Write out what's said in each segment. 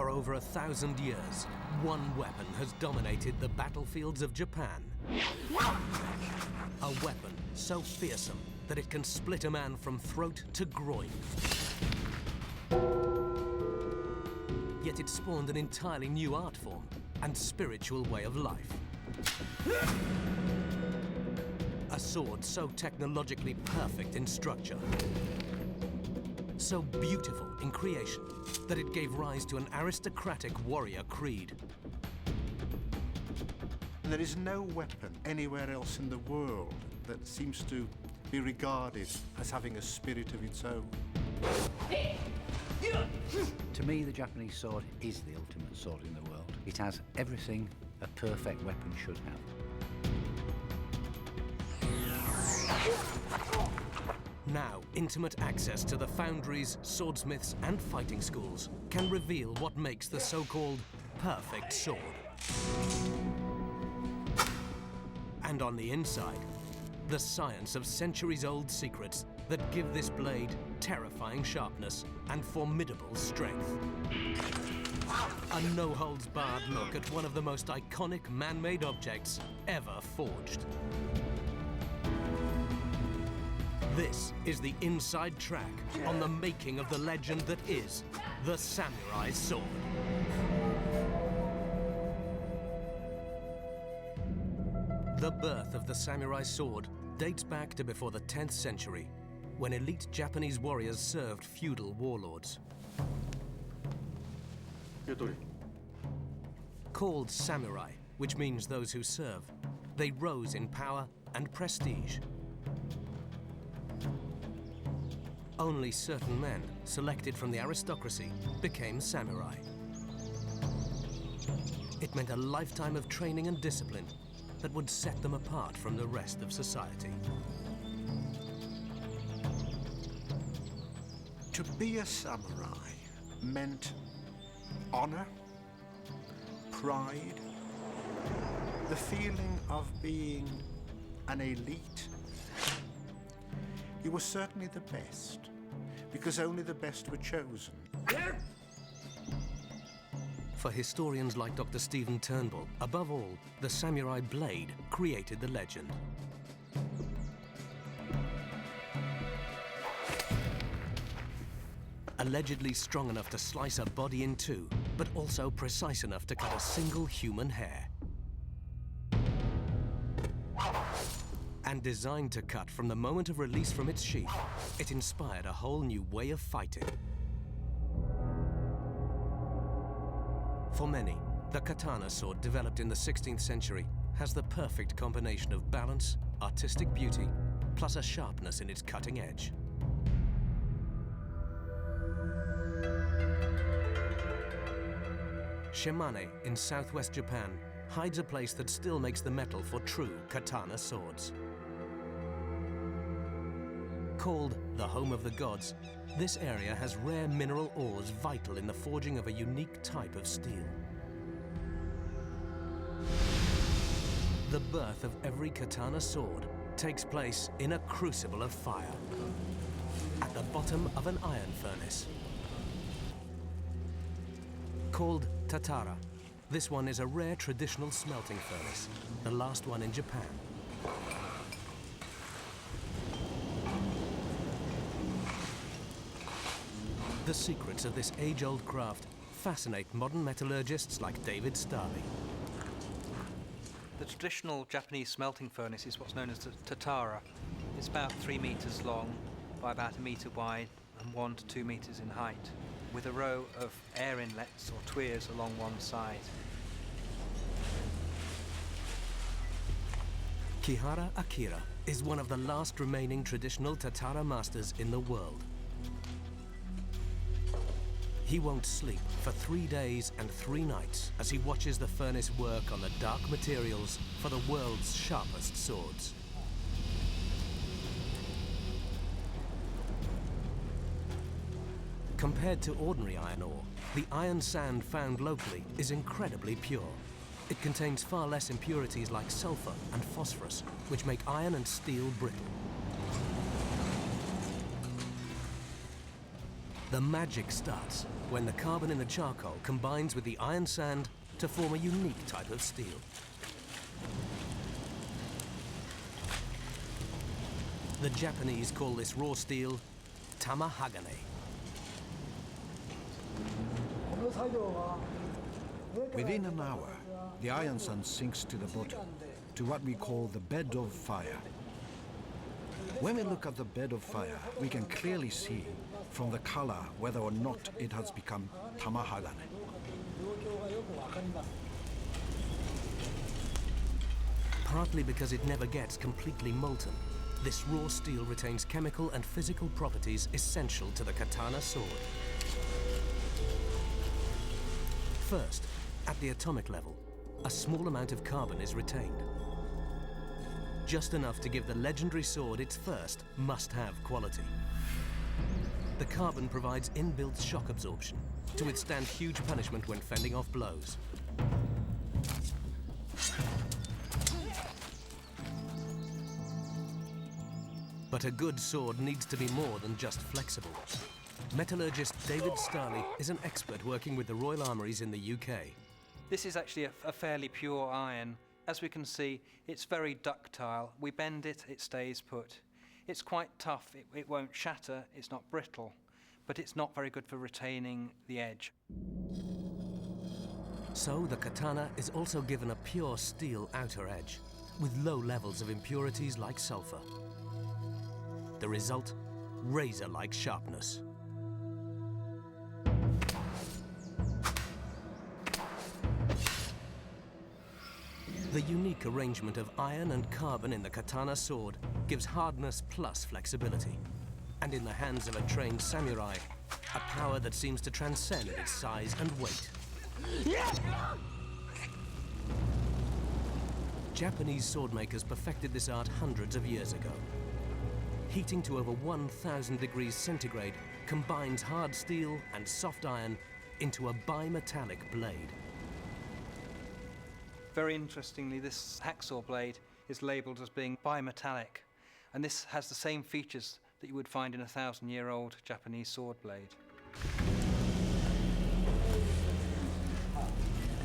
For over 1,000 years, one weapon has dominated the battlefields of Japan. A weapon so fearsome that it can split a man from throat to groin. Yet it spawned an entirely new art form and spiritual way of life. A sword so technologically perfect in structure, so beautiful in creation, that it gave rise to an aristocratic warrior creed. There is no weapon anywhere else in the world that seems to be regarded as having a spirit of its own. To me, the Japanese sword is the ultimate sword in the world. It has everything a perfect weapon should have. Now, intimate access to the foundries, swordsmiths, and fighting schools can reveal what makes the so-called perfect sword. And on the inside, the science of centuries-old secrets that give this blade terrifying sharpness and formidable strength. A no-holds-barred look at one of the most iconic man-made objects ever forged. This is the inside track on the making of the legend that is the samurai sword. The birth of the samurai sword dates back to before the 10th century, when elite Japanese warriors served feudal warlords. Called samurai, which means those who serve, they rose in power and prestige. Only certain men, selected from the aristocracy, became samurai. It meant a lifetime of training and discipline that would set them apart from the rest of society. To be a samurai meant honor, pride, the feeling of being an elite. You were certainly the best, because only the best were chosen. For historians like Dr. Stephen Turnbull, above all, the samurai blade created the legend. Allegedly strong enough to slice a body in two, but also precise enough to cut a single human hair. And designed to cut from the moment of release from its sheath, it inspired a whole new way of fighting. For many, the katana sword developed in the 16th century has the perfect combination of balance, artistic beauty, plus a sharpness in its cutting edge. Shimane in southwest Japan hides a place that still makes the metal for true katana swords. Called the Home of the Gods, this area has rare mineral ores vital in the forging of a unique type of steel. The birth of every katana sword takes place in a crucible of fire, at the bottom of an iron furnace. Called Tatara, this one is a rare traditional smelting furnace, the last one in Japan. The secrets of this age-old craft fascinate modern metallurgists like David Starley. The traditional Japanese smelting furnace is what's known as the Tatara. It's about 3 meters long by about 1 meter wide and 1 to 2 meters in height, with a row of air inlets or tuyeres along one side. Kihara Akira is one of the last remaining traditional Tatara masters in the world. He won't sleep for 3 days and 3 nights as he watches the furnace work on the dark materials for the world's sharpest swords. Compared to ordinary iron ore, the iron sand found locally is incredibly pure. It contains far less impurities like sulfur and phosphorus, which make iron and steel brittle. The magic starts when the carbon in the charcoal combines with the iron sand to form a unique type of steel. The Japanese call this raw steel tamahagane. Within an hour, the iron sand sinks to the bottom, to what we call the bed of fire. When we look at the bed of fire, we can clearly see from the color whether or not it has become tamahagane. Partly because it never gets completely molten, this raw steel retains chemical and physical properties essential to the katana sword. First, at the atomic level, a small amount of carbon is retained. Just enough to give the legendary sword its first must-have quality. The carbon provides inbuilt shock absorption to withstand huge punishment when fending off blows. But a good sword needs to be more than just flexible. Metallurgist David Starley is an expert working with the Royal Armouries in the UK. This is actually a fairly pure iron. As we can see, it's very ductile. We bend it, it stays put. It's quite tough, it won't shatter, it's not brittle, but it's not very good for retaining the edge. So the katana is also given a pure steel outer edge, with low levels of impurities like sulfur. The result? Razor-like sharpness. The unique arrangement of iron and carbon in the katana sword gives hardness plus flexibility. And in the hands of a trained samurai, a power that seems to transcend its size and weight. Japanese swordmakers perfected this art hundreds of years ago. Heating to over 1,000 degrees centigrade combines hard steel and soft iron into a bimetallic blade. Very interestingly, this hacksaw blade is labelled as being bimetallic, and this has the same features that you would find in a 1,000-year-old Japanese sword blade.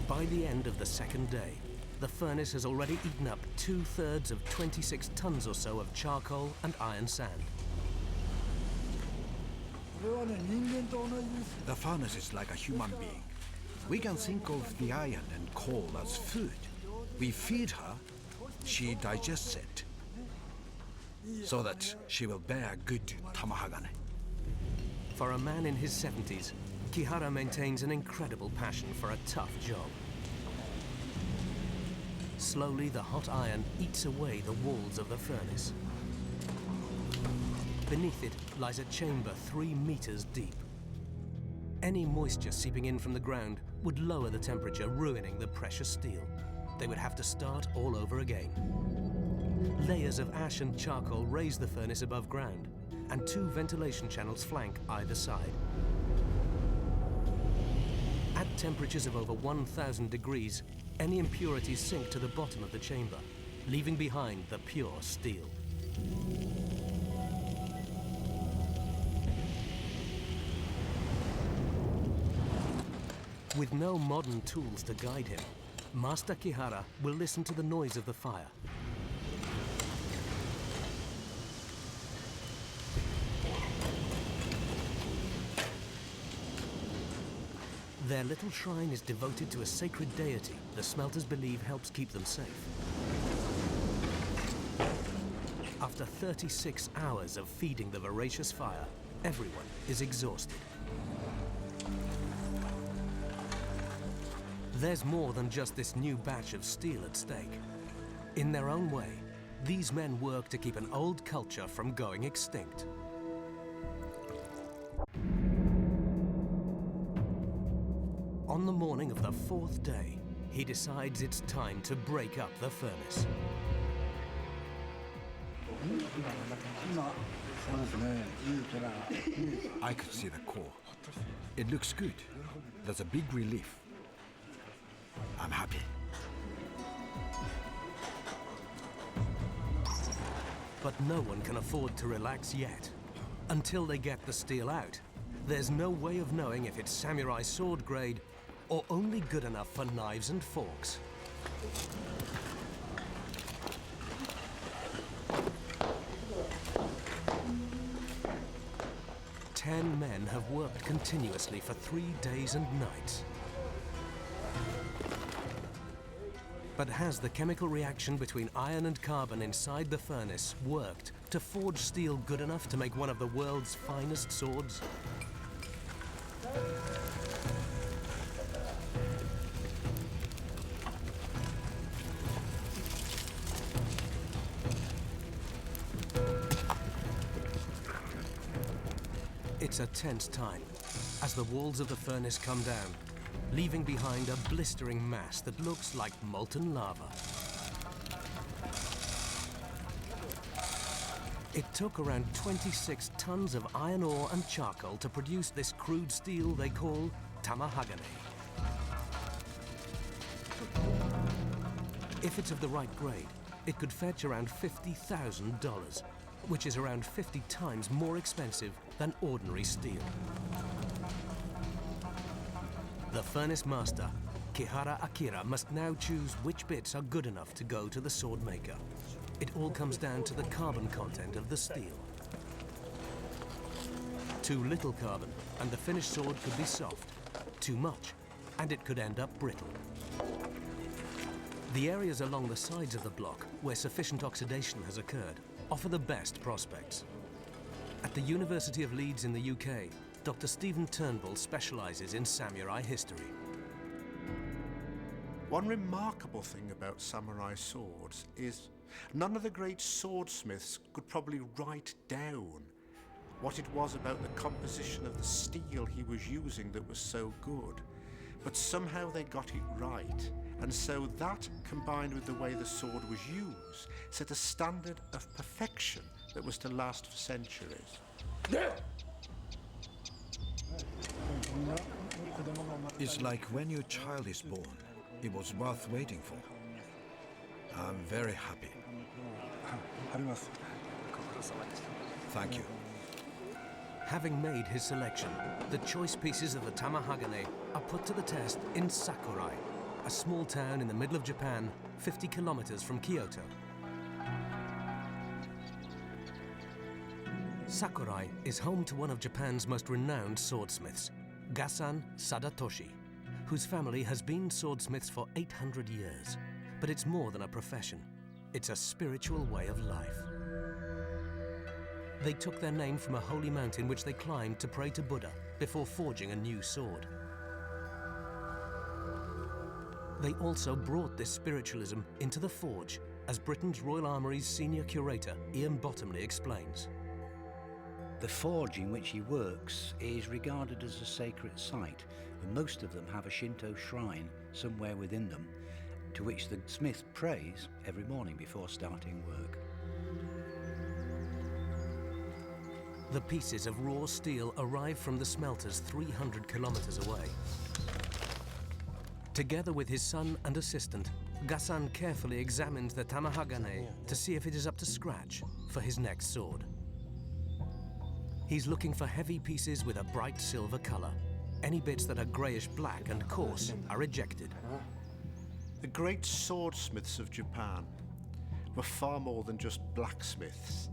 By the end of the second day, the furnace has already eaten up 2/3 of 26 tons or so of charcoal and iron sand. The furnace is like a human being. We can think of the iron and coal as food. We feed her, she digests it, so that she will bear good tamahagane. For a man in his 70s, Kihara maintains an incredible passion for a tough job. Slowly, the hot iron eats away the walls of the furnace. Beneath it lies a chamber 3 meters deep. Any moisture seeping in from the ground would lower the temperature, ruining the precious steel. They would have to start all over again. Layers of ash and charcoal raise the furnace above ground, and 2 ventilation channels flank either side. At temperatures of over 1,000 degrees, any impurities sink to the bottom of the chamber, leaving behind the pure steel. With no modern tools to guide him, Master Kihara will listen to the noise of the fire. Their little shrine is devoted to a sacred deity the smelters believe helps keep them safe. After 36 hours of feeding the voracious fire, everyone is exhausted. There's more than just this new batch of steel at stake. In their own way, these men work to keep an old culture from going extinct. On the morning of the 4th day, he decides it's time to break up the furnace. I could see the core. It looks good. There's a big relief. I'm happy. But no one can afford to relax yet, until they get the steel out there's no way of knowing if it's samurai sword grade or only good enough for knives and forks. Ten men have worked continuously for 3 days and nights. But has the chemical reaction between iron and carbon inside the furnace worked to forge steel good enough to make one of the world's finest swords? It's a tense time as the walls of the furnace come down, leaving behind a blistering mass that looks like molten lava. It took around 26 tons of iron ore and charcoal to produce this crude steel they call tamahagane. If it's of the right grade, it could fetch around $50,000, which is around 50 times more expensive than ordinary steel. The furnace master, Kihara Akira, must now choose which bits are good enough to go to the sword maker. It all comes down to the carbon content of the steel. Too little carbon, and the finished sword could be soft. Too much, and it could end up brittle. The areas along the sides of the block where sufficient oxidation has occurred offer the best prospects. At the University of Leeds in the UK, Dr. Stephen Turnbull specialises in samurai history. One remarkable thing about samurai swords is none of the great swordsmiths could probably write down what it was about the composition of the steel he was using that was so good. But somehow they got it right. And so that, combined with the way the sword was used, set a standard of perfection that was to last for centuries. It's like when your child is born. It was worth waiting for. I'm very happy. Thank you. Having made his selection, the choice pieces of the tamahagane are put to the test in Sakurai, a small town in the middle of Japan, 50 kilometers from Kyoto. Sakurai is home to one of Japan's most renowned swordsmiths, Gasan Sadatoshi, whose family has been swordsmiths for 800 years. But it's more than a profession. It's a spiritual way of life. They took their name from a holy mountain which they climbed to pray to Buddha before forging a new sword. They also brought this spiritualism into the forge, as Britain's Royal Armoury's senior curator, Ian Bottomley, explains. The forge in which he works is regarded as a sacred site, and most of them have a Shinto shrine somewhere within them, to which the smith prays every morning before starting work. The pieces of raw steel arrive from the smelters 300 kilometers away. Together with his son and assistant, Gasan carefully examines the tamahagane to see if it is up to scratch for his next sword. He's looking for heavy pieces with a bright silver color. Any bits that are grayish-black and coarse are ejected. The great swordsmiths of Japan were far more than just blacksmiths.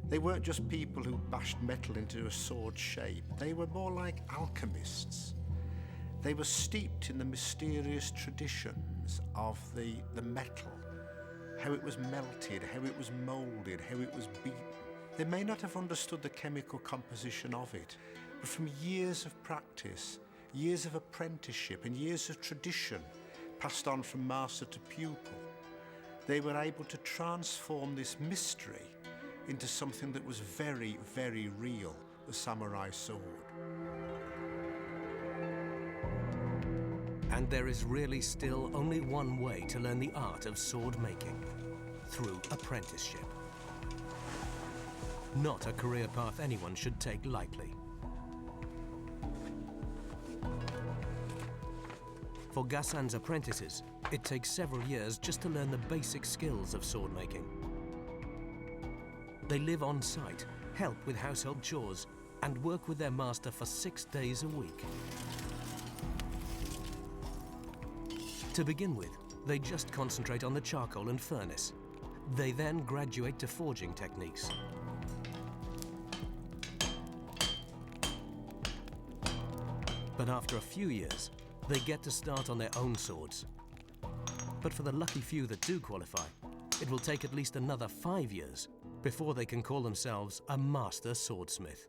They weren't just people who bashed metal into a sword shape. They were more like alchemists. They were steeped in the mysterious traditions of the metal, how it was melted, how it was molded, how it was beaten. They may not have understood the chemical composition of it, but from years of practice, years of apprenticeship, and years of tradition passed on from master to pupil, they were able to transform this mystery into something that was very, very real, the samurai sword. And there is really still only one way to learn the art of sword making: through apprenticeship. Not a career path anyone should take lightly. For Gasan's apprentices, it takes several years just to learn the basic skills of sword making. They live on site, help with household chores, and work with their master for 6 days a week. To begin with, they just concentrate on the charcoal and furnace. They then graduate to forging techniques. But after a few years, they get to start on their own swords. But for the lucky few that do qualify, it will take at least another 5 years before they can call themselves a master swordsmith.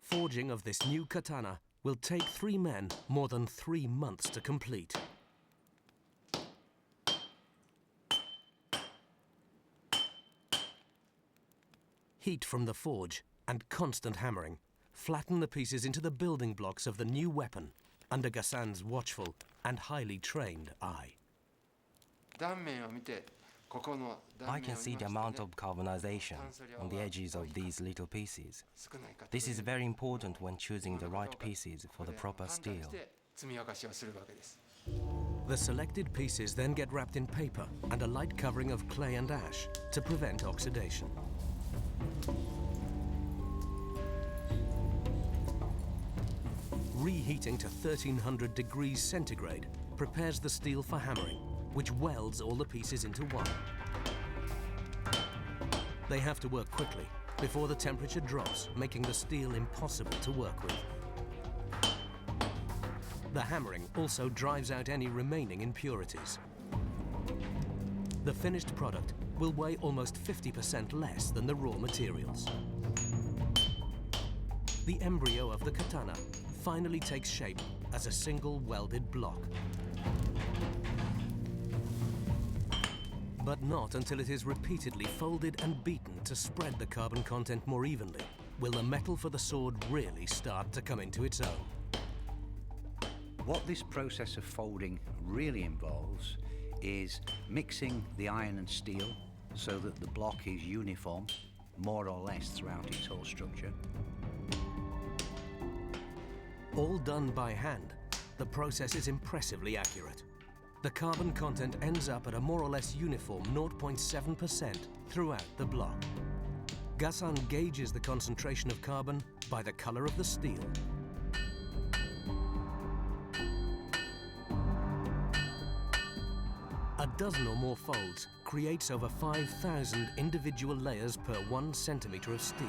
Forging of this new katana will take 3 men more than 3 months to complete. Heat from the forge and constant hammering flatten the pieces into the building blocks of the new weapon under Ghassan's watchful and highly trained eye. I can see the amount of carbonization on the edges of these little pieces. This is very important when choosing the right pieces for the proper steel. The selected pieces then get wrapped in paper and a light covering of clay and ash to prevent oxidation. Reheating to 1300 degrees centigrade prepares the steel for hammering, which welds all the pieces into one. They have to work quickly before the temperature drops, making the steel impossible to work with. The hammering also drives out any remaining impurities. The finished product will weigh almost 50% less than the raw materials. The embryo of the katana finally takes shape as a single welded block. But not until it is repeatedly folded and beaten to spread the carbon content more evenly will the metal for the sword really start to come into its own. What this process of folding really involves is mixing the iron and steel so that the block is uniform, more or less throughout its whole structure. All done by hand, the process is impressively accurate. The carbon content ends up at a more or less uniform 0.7% throughout the block. Ghassan gauges the concentration of carbon by the color of the steel. A dozen or more folds creates over 5,000 individual layers per 1 centimeter of steel.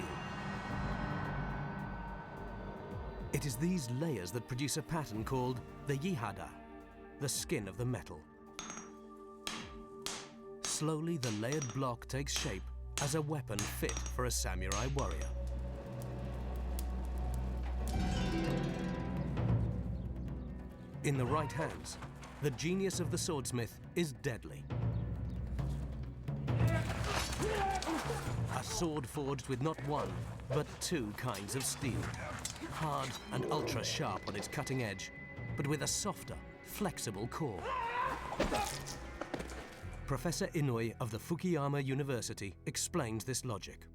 It is these layers that produce a pattern called the yihada, the skin of the metal. Slowly, the layered block takes shape as a weapon fit for a samurai warrior. In the right hands, the genius of the swordsmith is deadly. A sword forged with not one, but 2 kinds of steel. Hard and ultra-sharp on its cutting edge, but with a softer, flexible core. Professor Inouye of the Fukuyama University explains this logic.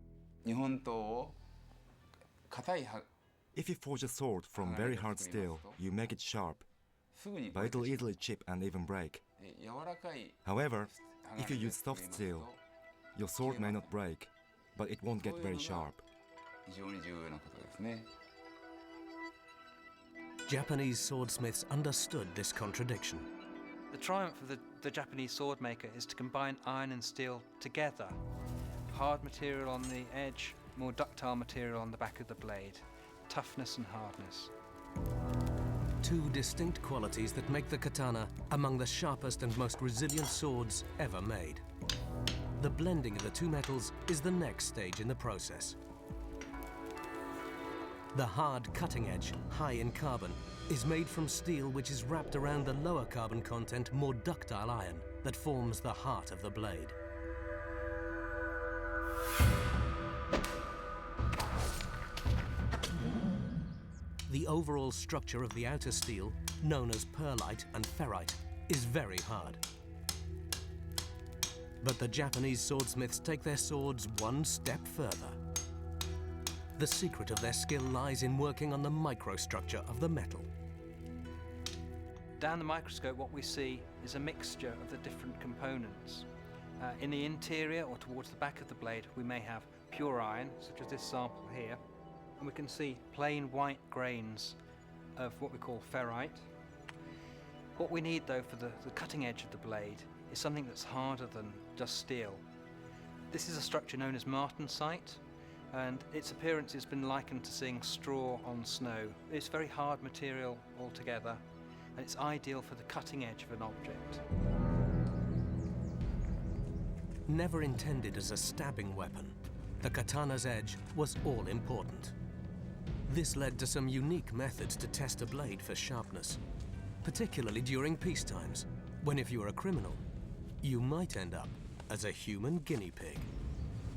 If you forge a sword from very hard steel, you make it sharp, but it'll easily chip and even break. However, if you use soft steel, your sword may not break, but it won't get very sharp. Japanese swordsmiths understood this contradiction. The triumph of the Japanese sword maker is to combine iron and steel together. Hard material on the edge, more ductile material on the back of the blade. Toughness and hardness. 2 distinct qualities that make the katana among the sharpest and most resilient swords ever made. The blending of the 2 metals is the next stage in the process. The hard cutting edge, high in carbon, is made from steel which is wrapped around the lower carbon content, more ductile iron that forms the heart of the blade. The overall structure of the outer steel, known as pearlite and ferrite, is very hard. But the Japanese swordsmiths take their swords 1 step further. The secret of their skill lies in working on the microstructure of the metal. Down the microscope, what we see is a mixture of the different components. In the interior or towards the back of the blade, we may have pure iron, such as this sample here, and we can see plain white grains of what we call ferrite. What we need, though, for the cutting edge of the blade is something that's harder than just steel. This is a structure known as martensite, and its appearance has been likened to seeing straw on snow. It's very hard material altogether, and it's ideal for the cutting edge of an object. Never intended as a stabbing weapon, the katana's edge was all important. This led to some unique methods to test a blade for sharpness, particularly during peace times, when if you were a criminal, you might end up as a human guinea pig.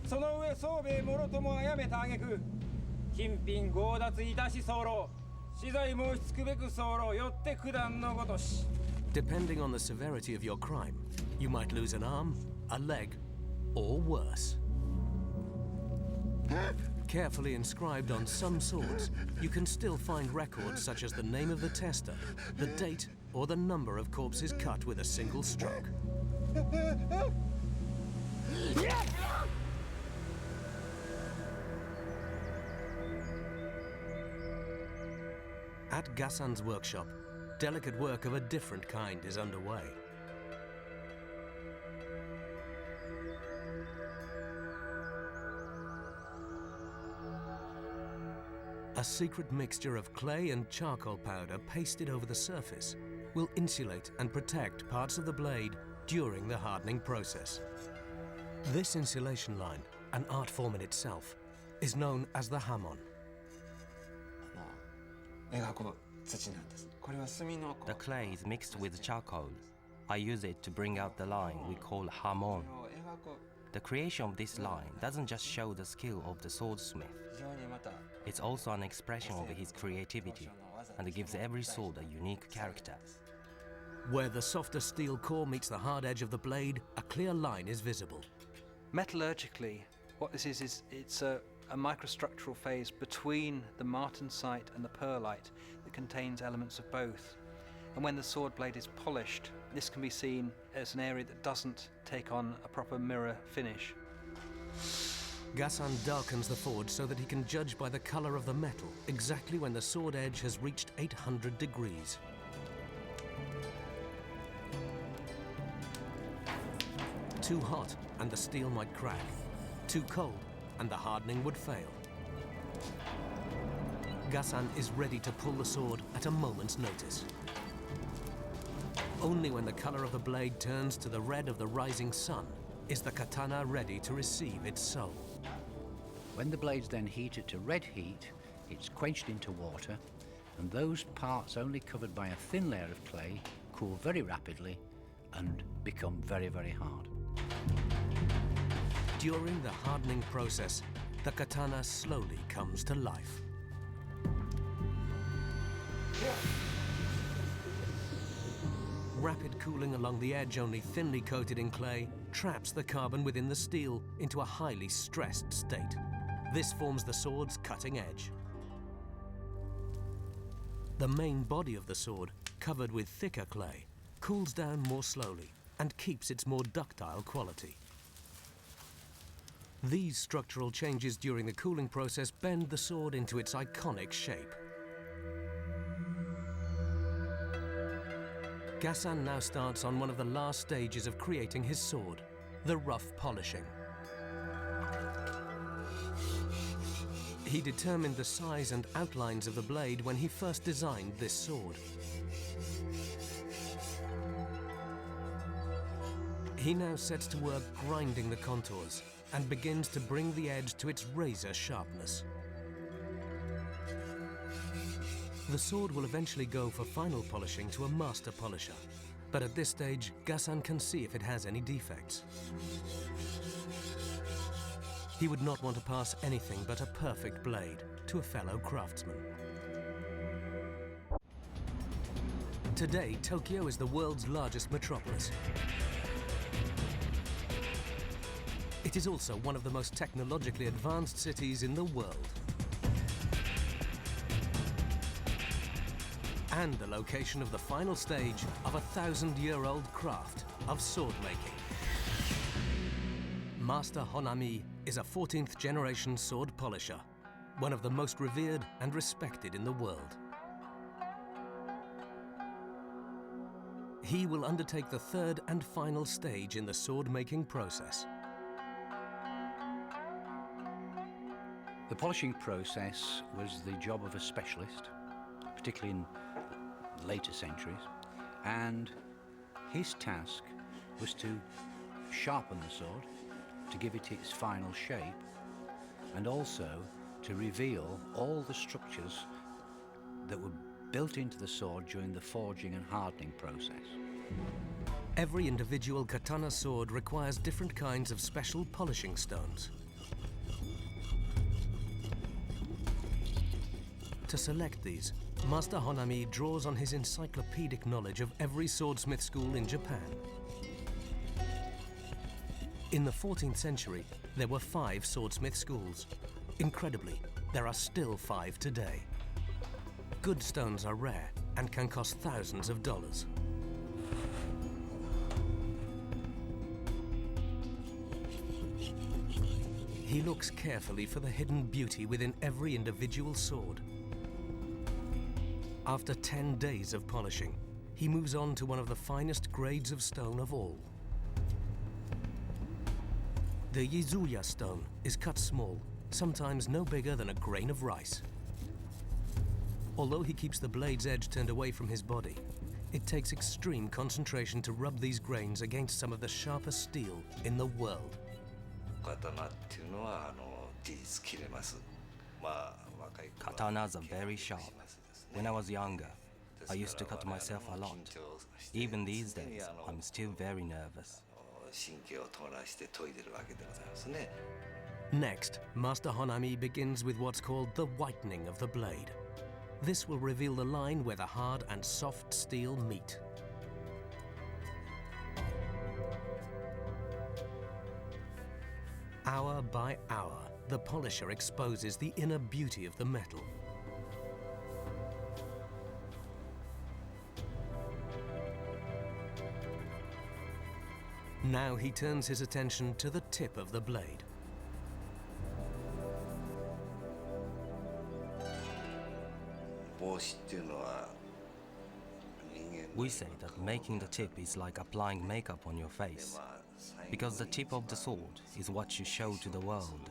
その上宗兵衛もろとも殺めた挙句金品強奪いたし候死罪申しつくべく候よって九段のごとし Depending on the severity of your crime, you might lose an arm, a leg, or worse. Carefully inscribed on some swords, you can still find records such as the name of the tester, the date, or the number of corpses cut with a single stroke. At Gassan's workshop, delicate work of a different kind is underway. A secret mixture of clay and charcoal powder pasted over the surface will insulate and protect parts of the blade during the hardening process. This insulation line, an art form in itself, is known as the hamon. The clay is mixed with charcoal. I use it to bring out the line we call hamon. The creation of this line doesn't just show the skill of the swordsmith. It's also an expression of his creativity, and it gives every sword a unique character. Where the softer steel core meets the hard edge of the blade, a clear line is visible. Metallurgically, what this is it's a microstructural phase between the martensite and the pearlite that contains elements of both. And when the sword blade is polished, this can be seen as an area that doesn't take on a proper mirror finish. Gassan darkens the forge so that he can judge by the color of the metal exactly when the sword edge has reached 800 degrees. Too hot and the steel might crack. Too cold and the hardening would fail. Gassan is ready to pull the sword at a moment's notice. Only when the color of the blade turns to the red of the rising sun is the katana ready to receive its soul. When the blade's then heated to red heat, it's quenched into water, and those parts only covered by a thin layer of clay cool very rapidly and become very, very hard. During the hardening process, the katana slowly comes to life. Rapid cooling along the edge, only thinly coated in clay, traps the carbon within the steel into a highly stressed state. This forms the sword's cutting edge. The main body of the sword, covered with thicker clay, cools down more slowly and keeps its more ductile quality. These structural changes during the cooling process bend the sword into its iconic shape. Gassan now starts on one of the last stages of creating his sword, the rough polishing. He determined the size and outlines of the blade when he first designed this sword. He now sets to work grinding the contours and begins to bring the edge to its razor sharpness. The sword will eventually go for final polishing to a master polisher, but at this stage, Gassan can see if it has any defects. He would not want to pass anything but a perfect blade to a fellow craftsman. Today, Tokyo is the world's largest metropolis. It is also one of the most technologically advanced cities in the world. And the location of the final stage of a 1,000-year-old craft of sword making. Master Honami is a 14th generation sword polisher, one of the most revered and respected in the world. He will undertake the third and final stage in the sword-making process. The polishing process was the job of a specialist, particularly in later centuries, and his task was to sharpen the sword, to give it its final shape, and also to reveal all the structures that were built into the sword during the forging and hardening process. Every individual katana sword requires different kinds of special polishing stones. To select these, Master Honami draws on his encyclopedic knowledge of every swordsmith school in Japan. In the 14th century, there were 5 swordsmith schools. Incredibly, there are still 5 today. Good stones are rare and can cost thousands of dollars. He looks carefully for the hidden beauty within every individual sword. After 10 days of polishing, he moves on to one of the finest grades of stone of all. The Yizuya stone is cut small, sometimes no bigger than a grain of rice. Although he keeps the blade's edge turned away from his body, it takes extreme concentration to rub these grains against some of the sharpest steel in the world. Katanas are very sharp. When I was younger, I used to cut myself a lot. Even these days, I'm still very nervous. Next, Master Honami begins with what's called the whitening of the blade. This will reveal the line where the hard and soft steel meet. Hour by hour, the polisher exposes the inner beauty of the metal. Now he turns his attention to the tip of the blade. We say that making the tip is like applying makeup on your face, because the tip of the sword is what you show to the world.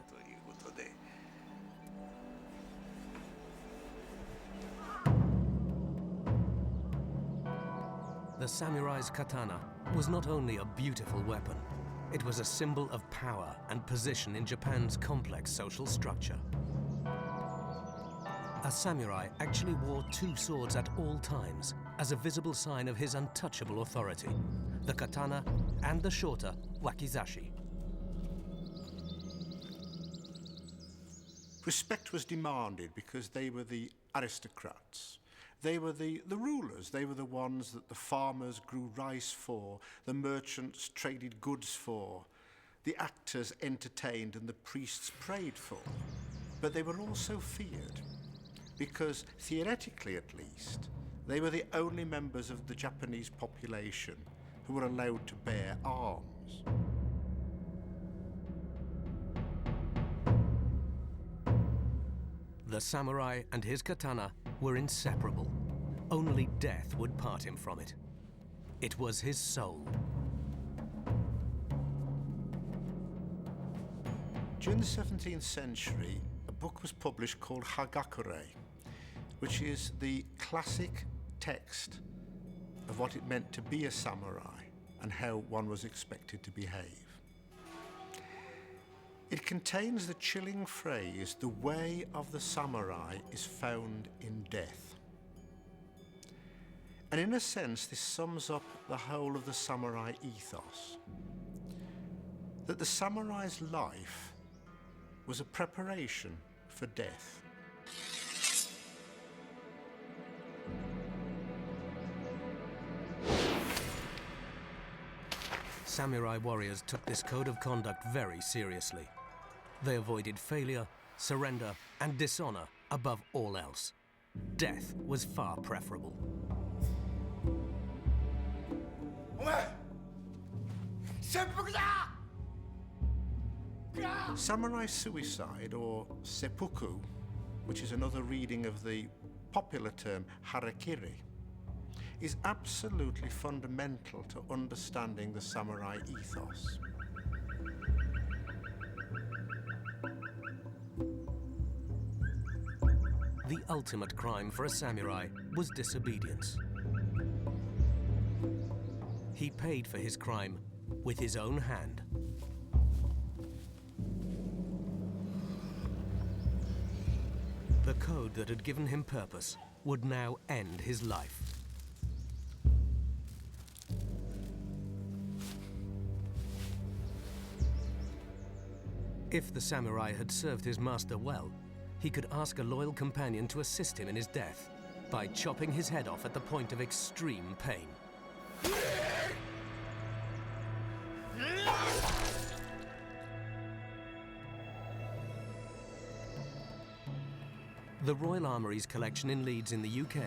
The samurai's katana was not only a beautiful weapon, it was a symbol of power and position in Japan's complex social structure. A samurai actually wore 2 swords at all times as a visible sign of his untouchable authority, the katana and the shorter wakizashi. Respect was demanded because they were the aristocrats. They were the rulers. They were the ones that the farmers grew rice for, the merchants traded goods for, the actors entertained and the priests prayed for. But they were also feared because, theoretically at least, they were the only members of the Japanese population who were allowed to bear arms. The samurai and his katana were inseparable. Only death would part him from it. It was his soul. During the 17th century, a book was published called Hagakure, which is the classic text of what it meant to be a samurai and how one was expected to behave. It contains the chilling phrase, "The way of the samurai is found in death." And in a sense, this sums up the whole of the samurai ethos. That the samurai's life was a preparation for death. Samurai warriors took this code of conduct very seriously. They avoided failure, surrender, and dishonor above all else. Death was far preferable. Samurai suicide, or seppuku, which is another reading of the popular term harakiri, is absolutely fundamental to understanding the samurai ethos. The ultimate crime for a samurai was disobedience. He paid for his crime with his own hand. The code that had given him purpose would now end his life. If the samurai had served his master well, he could ask a loyal companion to assist him in his death by chopping his head off at the point of extreme pain. The Royal Armouries collection in Leeds in the UK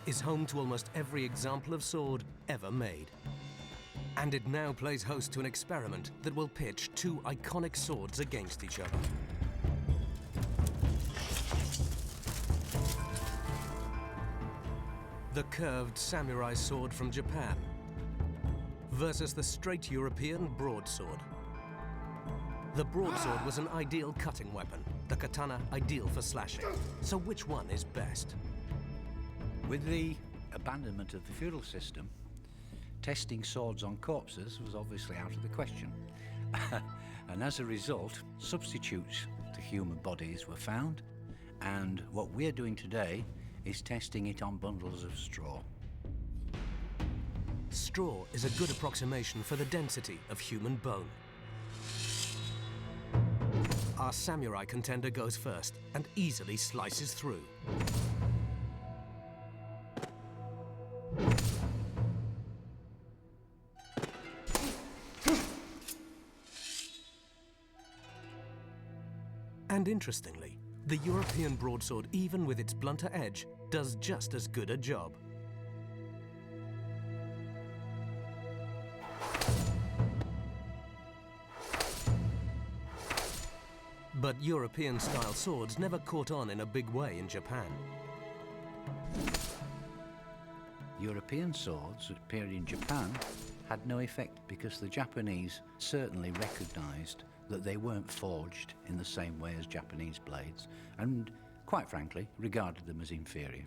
is home to almost every example of sword ever made. And it now plays host to an experiment that will pitch two iconic swords against each other. The curved samurai sword from Japan versus the straight European broadsword. The broadsword was an ideal cutting weapon, the katana ideal for slashing. So which one is best? With the abandonment of the feudal system, testing swords on corpses was obviously out of the question. And as a result, substitutes to human bodies were found, and what we're doing today is testing it on bundles of straw. Straw is a good approximation for the density of human bone. Our samurai contender goes first and easily slices through. And interestingly, the European broadsword, even with its blunter edge, does just as good a job. But European-style swords never caught on in a big way in Japan. European swords that appeared in Japan had no effect because the Japanese certainly recognized that they weren't forged in the same way as Japanese blades, and quite frankly, regarded them as inferior.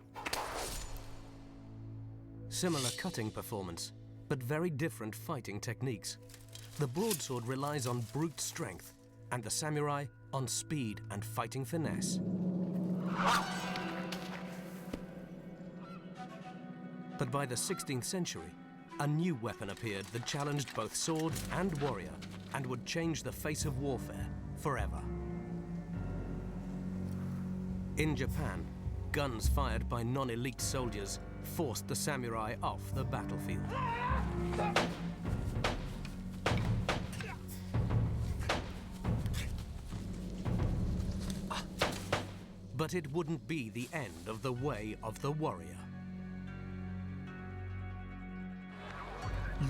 Similar cutting performance, but very different fighting techniques. The broadsword relies on brute strength, and the samurai on speed and fighting finesse. But by the 16th century, a new weapon appeared that challenged both sword and warrior and would change the face of warfare forever. In Japan, guns fired by non-elite soldiers forced the samurai off the battlefield. But it wouldn't be the end of the way of the warrior.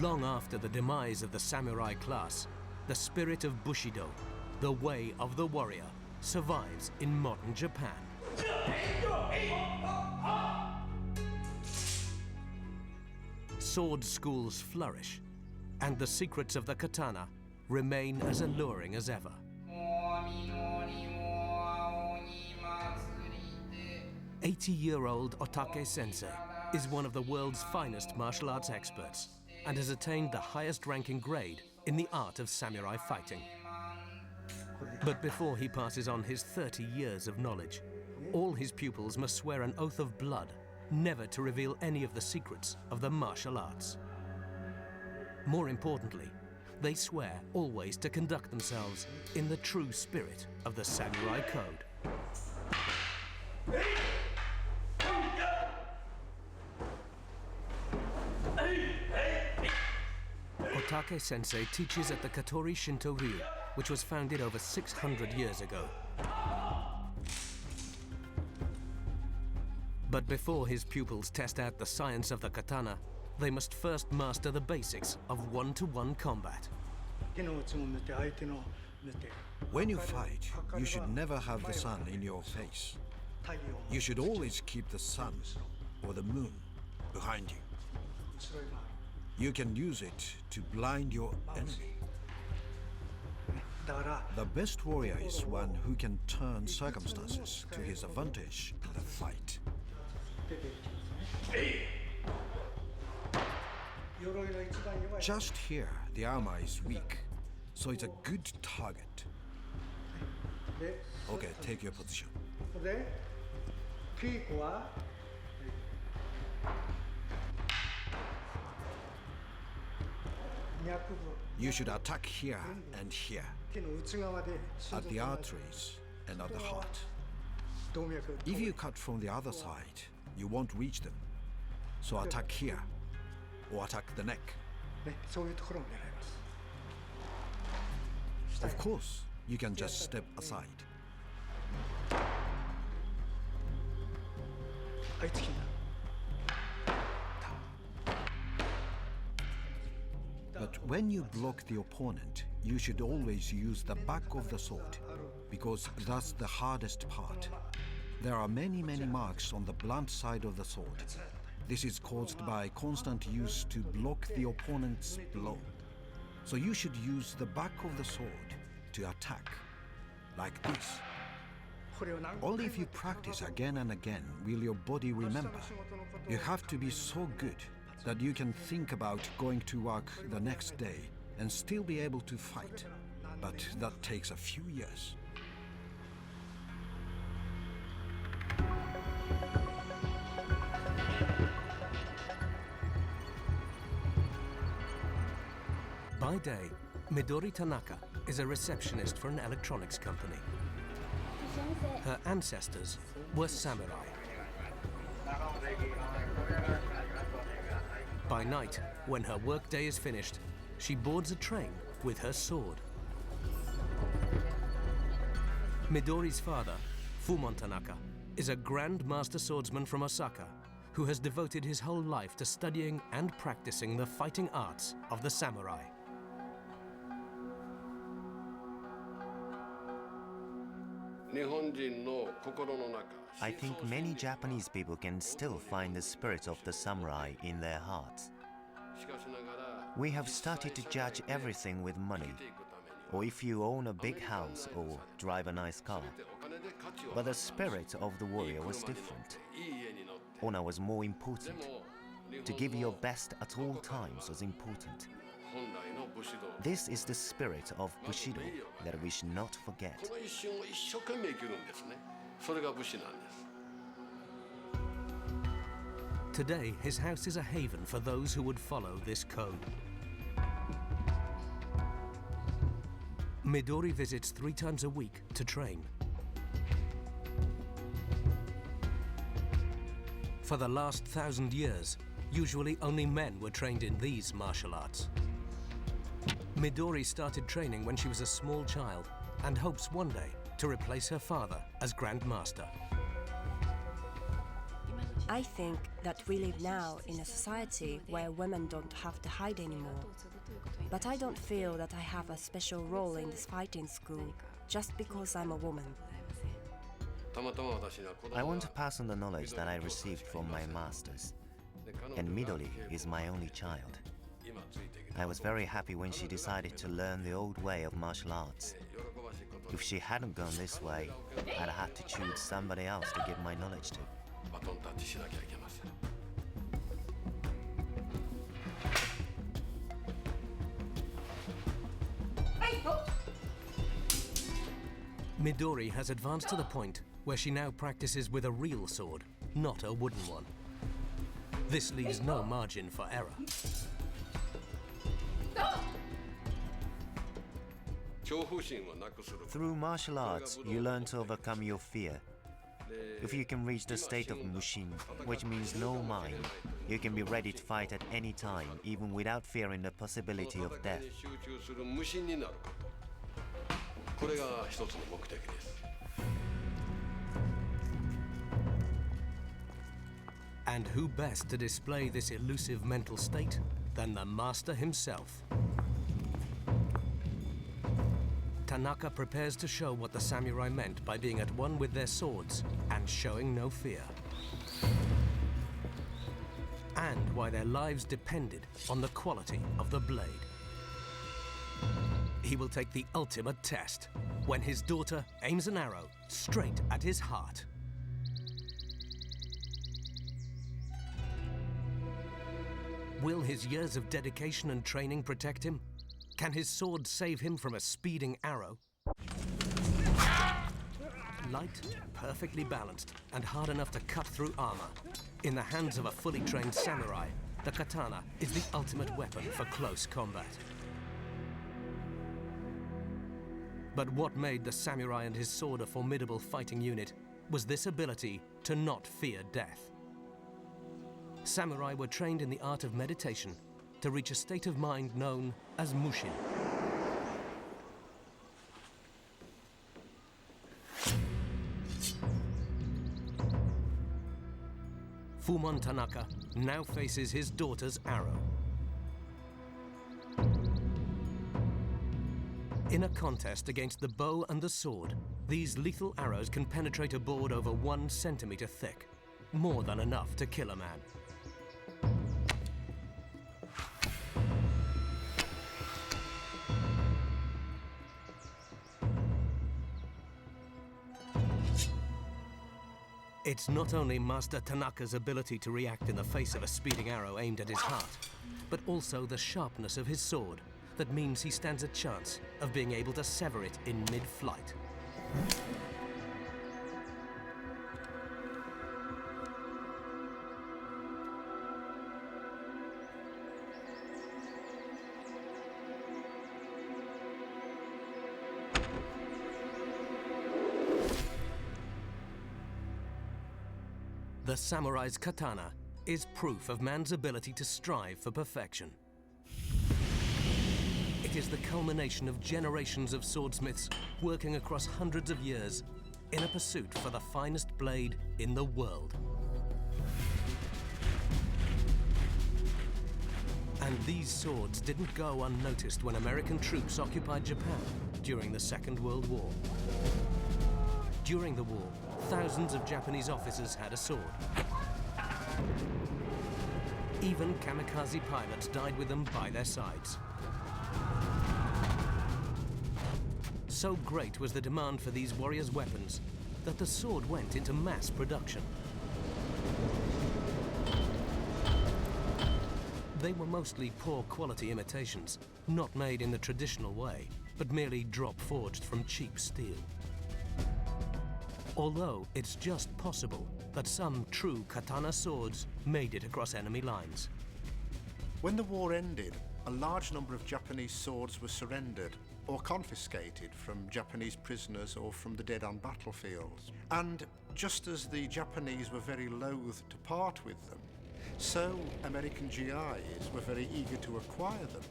Long after the demise of the samurai class, the spirit of Bushido, the way of the warrior, survives in modern Japan. Sword schools flourish, and the secrets of the katana remain as alluring as ever. 80-year-old Otake Sensei is one of the world's finest martial arts experts and has attained the highest ranking grade in the art of samurai fighting. But before he passes on his 30 years of knowledge, all his pupils must swear an oath of blood never to reveal any of the secrets of the martial arts. More importantly, they swear always to conduct themselves in the true spirit of the samurai code. Otake Sensei teaches at the Katori Shinto Ryu, which was founded over 600 years ago. But before his pupils test out the science of the katana, they must first master the basics of one-to-one combat. When you fight, you should never have the sun in your face. You should always keep the sun or the moon behind you. You can use it to blind your enemy. The best warrior is one who can turn circumstances to his advantage in the fight. Just here, the armor is weak, so it's a good target. Okay, take your position. You should attack here and here, at the arteries and at the heart. If you cut from the other side, you won't reach them. So attack here, or attack the neck. Of course, you can just step aside. But when you block the opponent, you should always use the back of the sword, because that's the hardest part. There are many marks on the blunt side of the sword. This is caused by constant use to block the opponent's blow. So you should use the back of the sword to attack, like this. Only if you practice again and again will your body remember. You have to be so good that you can think about going to work the next day and still be able to fight. But that takes a few years. By day, Midori Tanaka is a receptionist for an electronics company. Her ancestors were samurai. By night, when her workday is finished, she boards a train with her sword. Midori's father, Fumon Tanaka, is a Grand Master Swordsman from Osaka who has devoted his whole life to studying and practicing the fighting arts of the samurai. I think many Japanese people can still find the spirit of the samurai in their hearts. We have started to judge everything with money, or if you own a big house or drive a nice car. But the spirit of the warrior was different. Honor was more important. To give your best at all times was important. This is the spirit of Bushido that we should not forget. Today, his house is a haven for those who would follow this code. Midori visits 3 times a week to train. For the last 1,000 years, usually only men were trained in these martial arts. Midori started training when she was a small child and hopes one day to replace her father as Grand Master. I think that we live now in a society where women don't have to hide anymore. But I don't feel that I have a special role in this fighting school just because I'm a woman. I want to pass on the knowledge that I received from my masters. And Midori is my only child. I was very happy when she decided to learn the old way of martial arts. If she hadn't gone this way, I'd had to choose somebody else to give my knowledge to. Midori has advanced to the point where she now practices with a real sword, not a wooden one. This leaves no margin for error. Through martial arts, you learn to overcome your fear. If you can reach the state of Mushin, which means no mind, you can be ready to fight at any time, even without fearing the possibility of death. And who best to display this elusive mental state than the master himself? Tanaka prepares to show what the samurai meant by being at one with their swords and showing no fear. And why their lives depended on the quality of the blade. He will take the ultimate test when his daughter aims an arrow straight at his heart. Will his years of dedication and training protect him? Can his sword save him from a speeding arrow? Light, perfectly balanced, and hard enough to cut through armor. In the hands of a fully trained samurai, the katana is the ultimate weapon for close combat. But what made the samurai and his sword a formidable fighting unit was this ability to not fear death. Samurai were trained in the art of meditation to reach a state of mind known as mushin. Fumon Tanaka now faces his daughter's arrow. In a contest against the bow and the sword, these lethal arrows can penetrate a board over 1 centimeter thick, more than enough to kill a man. It's not only Master Tanaka's ability to react in the face of a speeding arrow aimed at his heart, but also the sharpness of his sword that means he stands a chance of being able to sever it in mid-flight. The samurai's katana is proof of man's ability to strive for perfection. It is the culmination of generations of swordsmiths working across hundreds of years in a pursuit for the finest blade in the world. And these swords didn't go unnoticed when American troops occupied Japan during the Second World War. During the war, thousands of Japanese officers had a sword. Even kamikaze pilots died with them by their sides. So great was the demand for these warriors' weapons that the sword went into mass production. They were mostly poor quality imitations, not made in the traditional way, but merely drop forged from cheap steel. Although it's just possible that some true katana swords made it across enemy lines. When the war ended, a large number of Japanese swords were surrendered or confiscated from Japanese prisoners or from the dead on battlefields. And just as the Japanese were very loath to part with them, so American GIs were very eager to acquire them.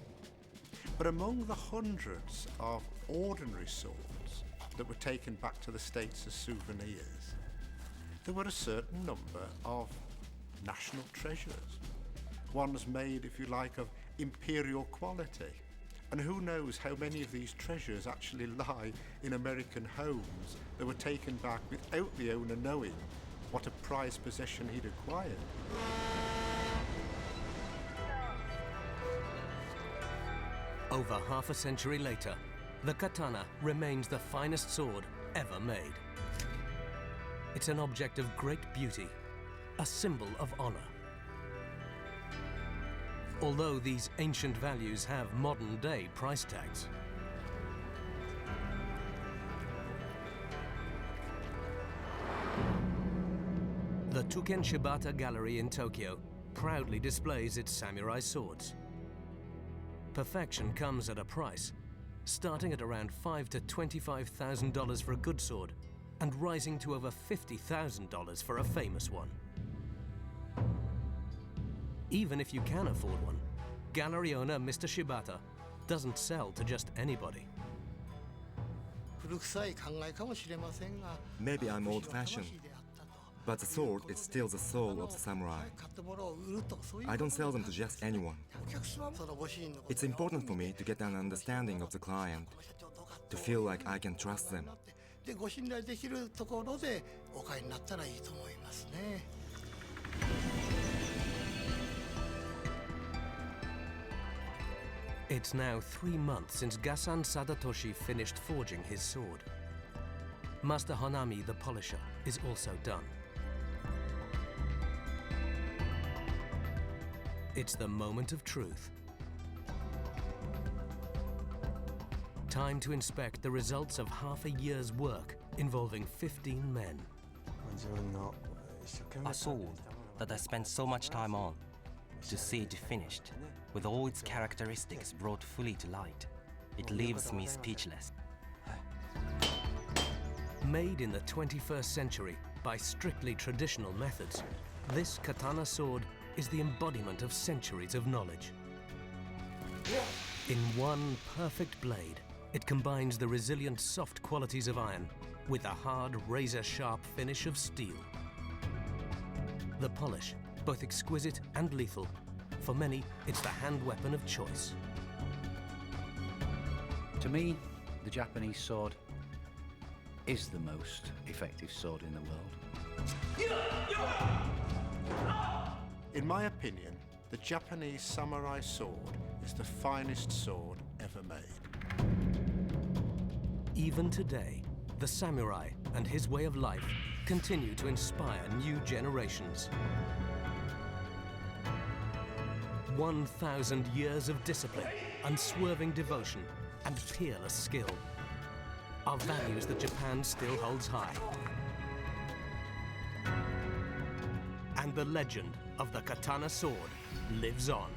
But among the hundreds of ordinary swords that were taken back to the States as souvenirs, there were a certain number of national treasures. Ones made, if you like, of imperial quality. And who knows how many of these treasures actually lie in American homes that were taken back without the owner knowing what a prized possession he'd acquired. Over half a century later, the katana remains the finest sword ever made. It's an object of great beauty, a symbol of honor. Although these ancient values have modern-day price tags. The Tuken Shibata Gallery in Tokyo proudly displays its samurai swords. Perfection comes at a price, starting at around $5,000 to $25,000 for a good sword, and rising to over $50,000 for a famous one. Even if you can afford one, gallery owner Mr. Shibata doesn't sell to just anybody. Maybe I'm old-fashioned, but the sword is still the soul of the samurai. I don't sell them to just anyone. It's important for me to get an understanding of the client. to feel like I can trust them. でご信頼できるところでお買いになったらいいと思いますね。It's now 3 months since Gasan Sadatoshi finished forging his sword. Master Honami the polisher is also done. It's the moment of truth. Time to inspect the results of half a year's work involving 15 men. A sword that I spent so much time on, to see it finished, with all its characteristics brought fully to light. It leaves me speechless. Made in the 21st century by strictly traditional methods, this katana sword is the embodiment of centuries of knowledge. In one perfect blade, it combines the resilient soft qualities of iron with the hard razor-sharp finish of steel. The polish, both exquisite and lethal, for many, it's the hand weapon of choice. To me, the Japanese sword is the most effective sword in the world. In my opinion, the Japanese samurai sword is the finest sword ever made. Even today, the samurai and his way of life continue to inspire new generations. 1,000 years of discipline, unswerving devotion, and peerless skill are values that Japan still holds high. And the legend of the katana sword lives on.